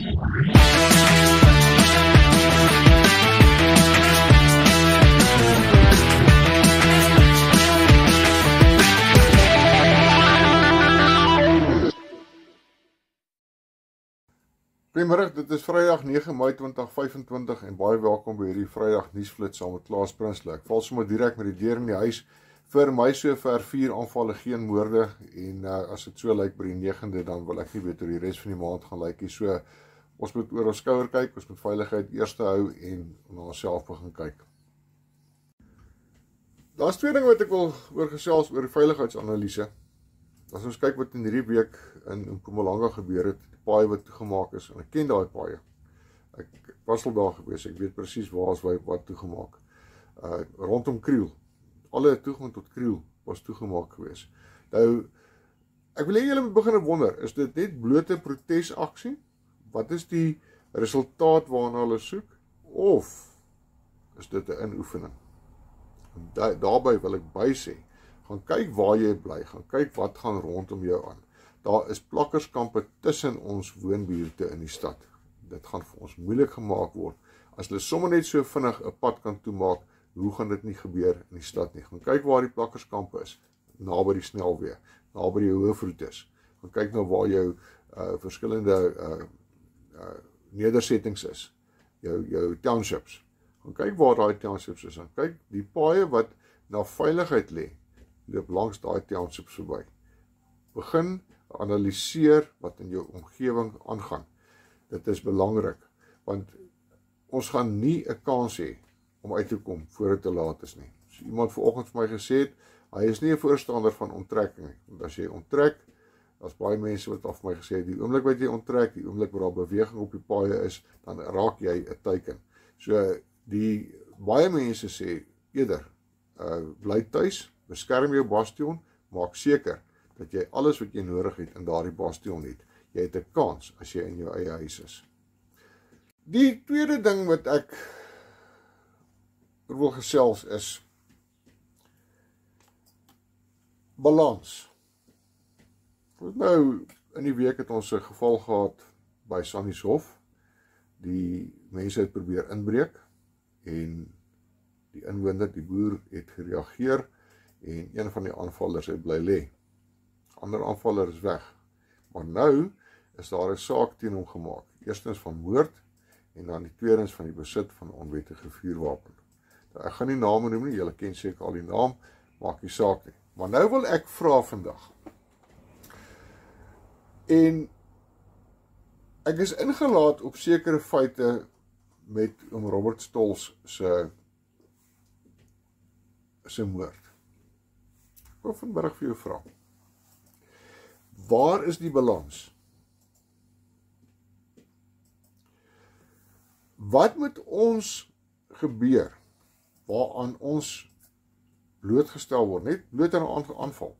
Goeiemiddag, dit is Vrydag 9 Mei 2025 en baie welkom by hierdie Vrydag nuusflits saam met Klaas Prinsloo. Ek val sommer direk met die deur in die huis. Vir my sover 4 aanvalle, geen moorde en as dit so lyk by die 9de, dan wil ek nie weet hoe die res van die maand gaan lyk nie. So ons moet oor ons skouer kyk, ons moet veiligheid eerste hou en na onsself begin kyk. Daar's 2 dinge wat ek wil oor gesels oor die veiligheidsanalise. As ons kyk wat in hierdie week in Mpumalanga gebeur het, die paaie wat toegemaak is, en ek ken daai paaie. Ek was al daar gewees, ek weet presies waar is wat toegemaak. Rondom Kriel, alle toegang tot Kriel was toegemaak gewees. Nou, ek wil hê julle moet begin wonder, is dit net blote protesaksie? Wat is die resultaat waarna hulle soek? Of is dit 'n inoefening? Daarby wil ek bysê, gaan kyk waar jy bly, gaan kyk wat gaan rondom jou aan. Daar is plakkerskampe tussen ons woonbuurte in die stad. Dit gaan vir ons moeilik gemaak word. As hulle sommer net so vinnig 'n pad kan toemaak, hoe gaan dit nie gebeur in die stad nie? Gaan kyk waar die plakkerskampe is, naby die snelweë, naby die hoofroetes. Gaan kyk nou waar jou verskillende nedersettings is, jou townships. Gaan kyk waar daai townships is, en kyk die paaie wat na veiligheid lê, loop langs daai townships verby. Begin analiseer wat in jou omgewing aangaan. Dit is belangrik, want ons gaan nie 'n kans hê om uit te kom voor dit te laat is nie. So iemand vanoggend vir my gesê het, hy is nie 'n voorstander van onttrekking nie. Want as jy onttrek, daar's baie mense wat af my gesê het, die oomblik wat jy onttrek, die oomblik wat daar beweging op die paaie is, dan raak jy 'n teiken. So die baie mense sê eerder, bly tuis, beskerm jou bastion, maak seker dat jy alles wat jy nodig het in daardie bastion het. Jy het 'n kans as jy in jou eie huis is. Die tweede ding wat ek wil gesels is balans. Nou, in die week het ons 'n geval gehad by Sannieshof. Die mense het probeer inbreek en die inwoner, die boer, het gereageer en een van die aanvallers het bly lê. Ander aanvaller is weg. Maar nou is daar 'n saak teen hom gemaak. Eerstens van moord en dan die tweedens van die besit van 'n onwettige vuurwapen. Nou, ek gaan nie name noem nie, julle ken seker al die naam, maak nie saak nie. Maar nou wil ek vra vandag. En ek is ingelaat op sekere feite met oom Robert Stols se moord. Ek wil vanmiddag vir jou vra. Waar is die balans? Wat moet ons gebeur waaraan ons blootgestel word, net bloot aan 'n aanval?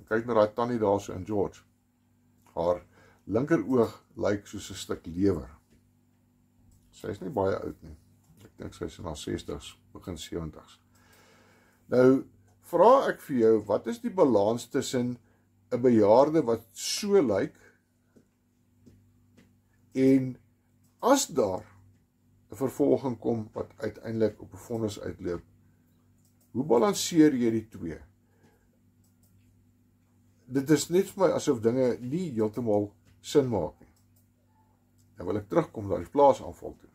Kyk na daai tannie daar so in George. Haar linkeroog lyk soos 'n stuk lewer. Sy is nie baie oud nie. Ek dink sy is in haar 60s, begin 70s. Nou, vra ek vir jou, wat is die balans tussen 'n bejaarde wat so lyk en as daar 'n vervolging kom wat uiteindelik op 'n vonnis uitloop, hoe balanseer jy die twee? Dit is net vir my asof dinge nie heeltemal sin maak nie. Nou wil ek terugkom na die plaasaanval toe.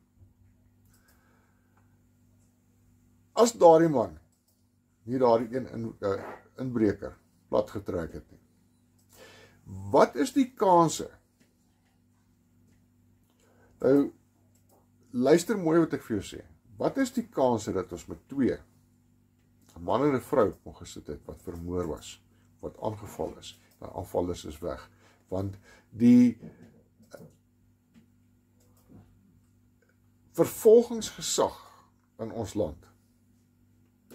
As daardie man nie daardie een inbreker plat getrek het nie, wat is die kanse? Nou, luister mooi wat ek vir jou sê. Wat is die kanse dat ons met 2, 'n man en 'n vrou, kon gesit het wat vermoor was, wat aangeval is, die aanvallers is weg, want die vervolgingsgesag in ons land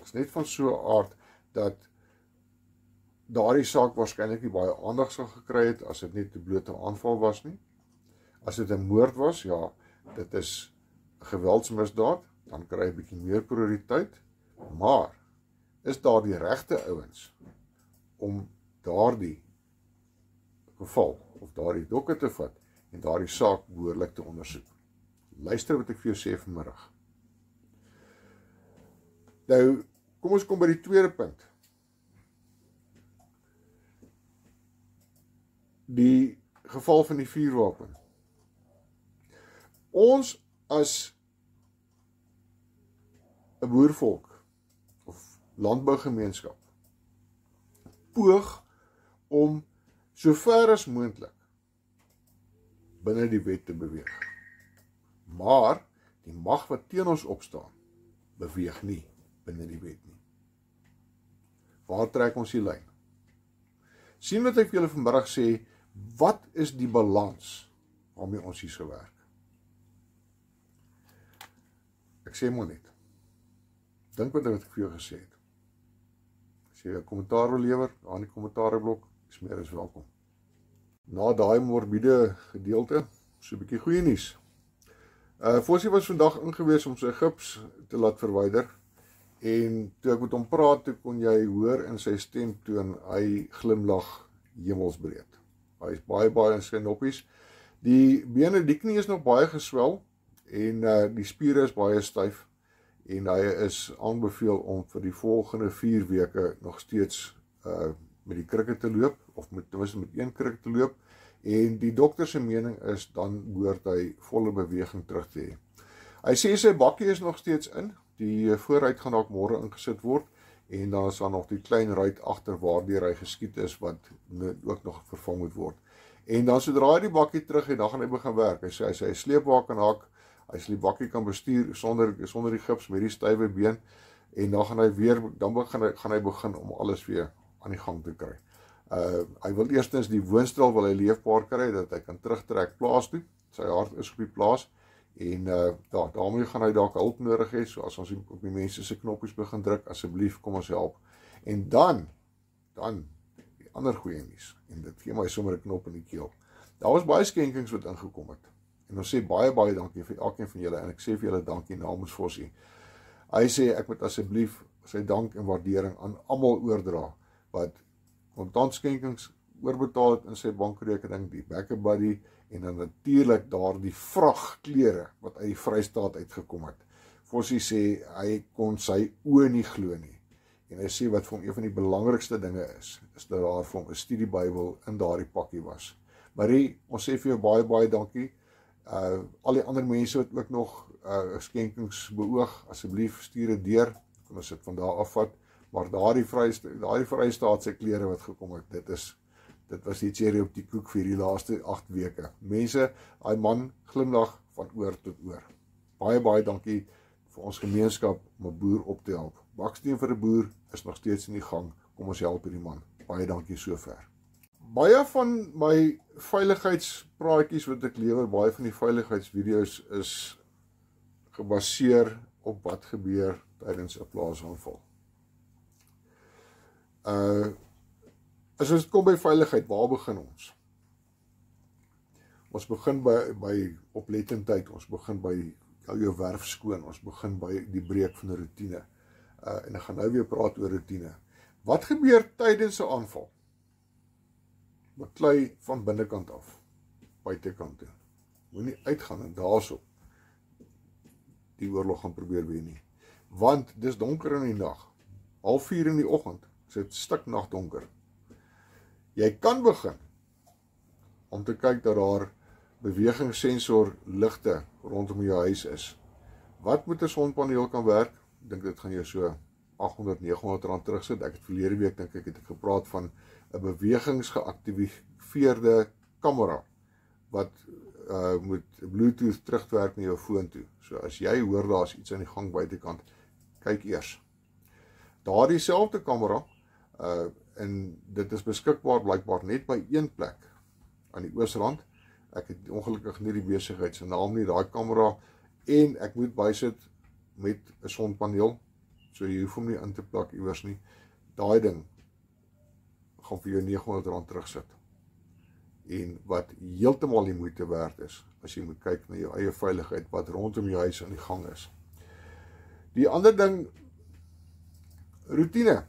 is net van so 'n aard dat daardie saak waarskynlik nie baie aandag sou gekry het as dit net 'n blote aanval was nie. As dit 'n moord was, ja, dit is 'n geweldsmisdaad, dan kry hy 'n bietjie meer prioriteit, maar is daar die regte ouens om daardie geval of daardie dokke te vat en daardie saak behoorlik te ondersoek. Luister wat ek vir jou sê vanmiddag. Nou, kom ons kom by die tweede punt. Die geval van die vuurwapen. Ons as 'n boervolk of landbougemeenskap poog om so ver as moontlik binne die wet te beweeg. Maar die mag wat teen ons opstaan, beweeg nie binne die wet nie. Waar trek ons die lyn? Sien wat ek vir julle vanmiddag sê, wat is die balans waarmee ons hier so werk? Ek sê maar net, dink wat ek vir jou gesê het. As jy 'n kommentaar wil lewer, daar in die kommentaarblok, is meer as welkom. Na daai morbiede gedeelte, so 'n bietjie goeie nuus. Forsie was vandag ingewees om sy gips te laat verwyder, en toe ek met hom praat, toe kon jy hoor in sy stemtoon, hy glimlag hemelsbreed. Hy is baie in sy noppies. Die bene, die knie is nog baie geswel, en die spiere is baie styf, en hy is aanbeveel om vir die volgende 4 weke nog steeds met die krikke te loop, of met een krik te loop, en die dokter se mening is, dan behoort hy volle beweging terug te hê. Hy sê sy bakkie is nog steeds in, die voorruit gaan dalk môre ingesit word, en dan is daar nog die klein ruit agter waardeur hy geskiet is, wat ook nog vervang moet word. En dan sodra hy die bakkie terug het, dan gaan hy begin werk. Hy sê hy sy sleepwa kan haak, hy sal die bakkie kan bestuur sonder die gips met die stywe been, en dan gaan hy begin om alles weer aan die gang te kry. Hy wil eerstens die woonstel wil hy leefbaar kry, dat hy kan terugtrek plaas toe. Sy hart is op die plaas, en daarmee gaan hy dalk hulp nodig hê, so as ons op die mense se knoppies begin druk, asseblief kom ons help. En dan die ander goeie nuus, en dit gee my sommer 'n knop in die keel. Daar was baie skenkings wat ingekom het, en ons sê baie dankie vir elkeen van julle, en ek sê vir julle dankie namens Forsie. Hy sê ek moet asseblief sy dank en waardering aan almal oordra, wat kontantskenkings oorbetaal het in sy bankrekening, die backup buddy, en dan natuurlik daar die vrag klere wat uit die Vrystaat uitgekom het. Forsie sê hy kon sy oë nie glo nie. En hy sê wat vir hom een van die belangrikste dinge is dat daar vir hom 'n studiebybel in daardie pakkie was. Marie, ons sê vir jou baie dankie. Al die ander mense wat ook nog skenkings beoog, asseblief stuur dit deur, kan ons dit van daar afvat. Maar daardie Vrystaatse klere wat gekom het, dit was die cherry op die koek vir die laaste 8 weke. Mense, daai man glimlag van oor tot oor. Baie dankie vir ons gemeenskap om 'n boer op te help. Baksteen vir 'n boer is nog steeds in die gang. Kom ons help hierdie man. Baie dankie sover. Baie van my veiligheidspraatjies wat ek lewer, baie van die veiligheidsvideo's is gebaseer op wat gebeur tydens 'n plaasaanval. As ons kom by veiligheid, waar begin ons? Ons begin by oplettendheid, ons begin by jou werf skoon, ons begin by die breek van 'n roetine. En ek gaan nou weer praat oor roetine. Wat gebeur tydens 'n aanval? Beklei van binnekant af, buitekant toe. Moenie uitgaan en daarso die oorlog gaan probeer wen nie. Want dis donker in die nag. 3:30 in die oggend, is dit stiknagdonker. Jy kan begin om te kyk dat daar bewegingssensor ligte rondom jou huis is. Wat moet 'n sonpaneel kan werk? Ek dink dit gaan jou so 800-900 rand terugsit. Ek het verlede week dink ek het gepraat van 'n bewegingsgeaktiveerde kamera wat met Bluetooth terugwerk na jou foon toe. So as jy hoor daar's iets aan die gang buitekant, kyk eers. Daardie selfde kamera en dit is beskikbaar blykbaar net by een plek aan die oosrand. Ek het ongelukkig nie die besigheid se naam nie, daai kamera, en ek moet bysit met 'n sonpaneel, so jy hoef hom nie in te plak iewers nie. Daai ding gaan vir jou 900 rand terugsit. En wat heeltemal die moeite werd is, as jy moet kyk na jou eie veiligheid, wat rondom jou huis aan die gang is. Die ander ding, roetine.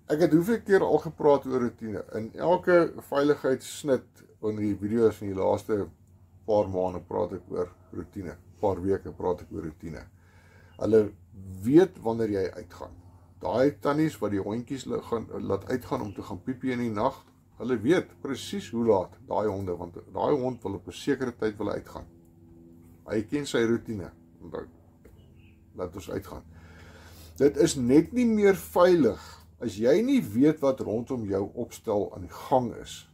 Ek het hoeveel keer al gepraat oor roetine. In elke veiligheidssnit in die video's van die laaste paar maande praat ek oor routine, paar weke praat ek oor routine. Hulle weet wanneer jy uitgaan. Daai tannies wat die hondjies laat uitgaan om te gaan piepie in die nag, hulle weet presies hoe laat daai honde, want daai hond wil op 'n sekere tyd wil uitgaan. Hy ken sy routine, laat ons uitgaan. Dit is net nie meer veilig, as jy nie weet wat rondom jou opstel aan die gang is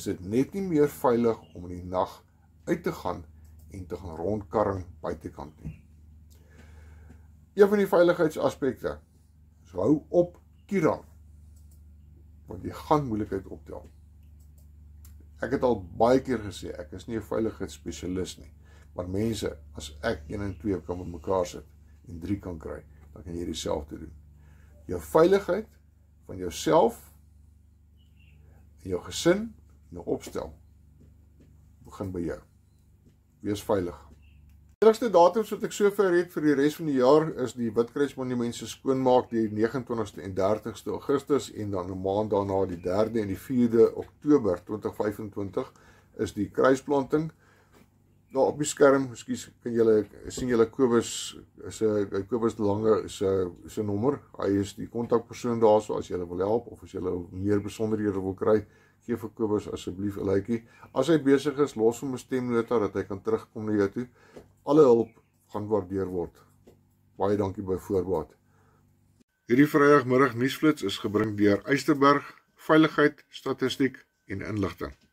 dit net nie meer veilig om in die nag uit te gaan en te gaan rondkarring buitekant nie. Een van die veiligheidsaspekte, so hou op kierang, want jy gaan moeilikheid optel. Ek het al baie keer gesê, ek is nie 'n veiligheidsspesialis nie, maar mense, as ek 1 en 2 kan met mekaar sit en 3 kan kry, dan kan jy dieselfde doen. Jou veiligheid van jouself en jou gesin en jou opstel begin by jou. Wees veilig. Die enigste datums wat ek sover het vir die res van die jaar is die Witkruismonument se skoonmaak die 29ste en 30ste Augustus en dan 'n maand daarna die 3de en die 4de Oktober 2025 is die kruisplanting. Nou op die skerm, ekskuus, kan julle sien julle Kobus de Lange se nommer. Hy is die kontakpersoon daarso as julle wil help of as julle meer besonderhede wil kry. Gee vir Kobus asseblief 'n likeie. As hy besig is, los hom 'n stemnota dat hy kan terugkom na jou toe. Alle hulp gaan waardeer word. Baie dankie by voorbaat. Hierdie Vrydagmiddag nuusflits is gebring deur Eysterberg, Veiligheid, Statistiek en Inligting.